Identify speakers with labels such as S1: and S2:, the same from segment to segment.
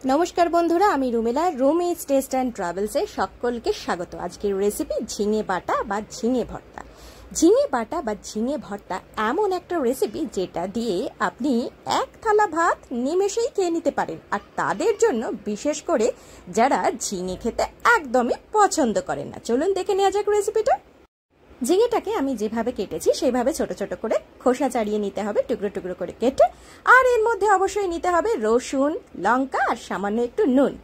S1: नमस्कार बंधुरा आमी रुमेला रूमिज टेस्ट एंड ट्रैवल्से सकलके स्वागत। आजकेर रेसिपि झिंगे बाटा बा झिंगे भर्ता। झिंगे बाटा बा झिंगे भर्ता एमन एकटा रेसिपि जेटा दिए आपनी एक थाला भात निमेषेई खेये निते पारेन आर तादेर जोन्नो विशेष करे जारा झिंगे खेते एकदमई पछंद करेन ना। चलुन देखे नेওয়া যাক रेसिपिटा। झिंगेटाके आमी जेभावे केटेछि सेभावे छोटो छोटो करे खोसा छाड़िये निते होबे, टुकरो टुकरो करे केटे। आर एर मध्ये अवश्यई निते होबे रसुन, लंका आर सामान्य एकटु नुन।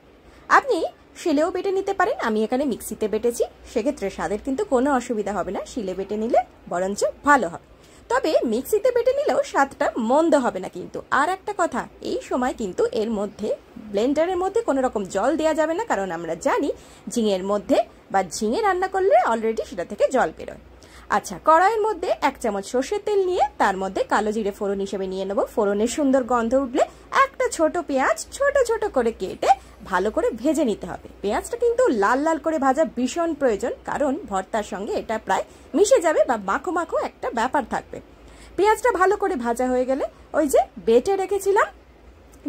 S1: आपनि शिलेও बेटे निते पारेन, आमी एखाने मिक्सिते बेटेछि, सेक्षेत्रे स्वादेर किन्तु कोनो असुविधा होबे ना। शिले बेटे निले बरंच भालो होबे, तबे मिक्सिते बेटे निलेও स्वादटा मंद होबे ना। किन्तु आर एकटा कथा, এই সময় কিন্তু এর মধ্যে ব্লেন্ডারের মধ্যে কোনো রকম জল দেয়া যাবে না, কারণ আমরা জানি ঝিঙের মধ্যে বা ঝিঙে রান্না করলে অলরেডি সেটা থেকে জল বেরোয়। আচ্ছা, কড়াইয়ের মধ্যে 1 চামচ সরষের তেল নিয়ে তার মধ্যে কালো জিরে ফোড়ন হিসেবে নিয়ে নেব। ফোড়নের সুন্দর গন্ধ উঠলে একটা ছোট পেঁয়াজ ছোট ছোট করে কেটে ভালো করে ভেজে নিতে হবে। পেঁয়াজটা কিন্তু লাল লাল করে ভাজা ভীষণ প্রয়োজন, কারণ ভর্তার সঙ্গে এটা প্রায় মিশে যাবে বা মাখো মাখো একটা ব্যাপার থাকবে। পেঁয়াজটা ভালো করে ভাজা হয়ে গেলে ওই যে বেটে রেখেছিলাম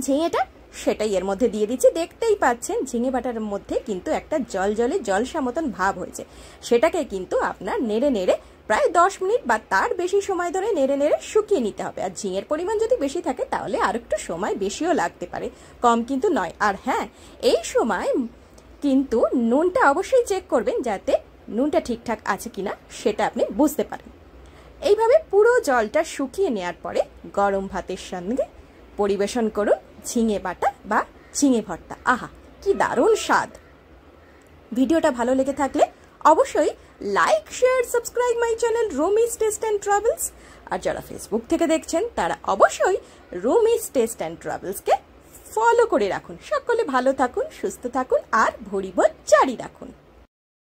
S1: ঝিঙেটা, সেটাই এর মধ্যে দিয়ে দিচ্ছি। দেখতেই পাচ্ছেন ঝিঙে বাটার মধ্যে কিন্তু একটা জলজলে জলসা মতন ভাব হয়েছে। সেটাকে কিন্তু আপনার নেড়ে নেড়ে প্রায় 10 মিনিট বা তার বেশি সময় ধরে নেড়ে নেড়ে শুকিয়ে নিতে হবে। আর ঝিঙের পরিমাণ যদি বেশি থাকে তাহলে আর একটু সময় বেশিও লাগতে পারে, কম কিন্তু নয়। আর হ্যাঁ, এই সময় কিন্তু নুনটা অবশ্যই চেক করবেন যাতে নুনটা ঠিকঠাক আছে কিনা সেটা আপনি বুঝতে পারেন। এইভাবে পুরো জলটা শুকিয়ে নেওয়ার পরে গরম ভাতের সঙ্গে পরিবেশন করুন ঝিঙে বাটা বা ঝিঙে ভর্তা। আহা, কি দারুণ স্বাদ! ভিডিওটা ভালো লেগে থাকলে অবশ্যই like, share, subscribe my channel Rumi's taste and travels. আর যারা ফেসবুক থেকে দেখছেন তারা অবশ্যই রুমিজ টেস্ট এন্ড ট্রাভেলসকে ফলো করে রাখুন। সকলে ভালো থাকুন, সুস্থ থাকুন আর ভরিভর জারি রাখুন।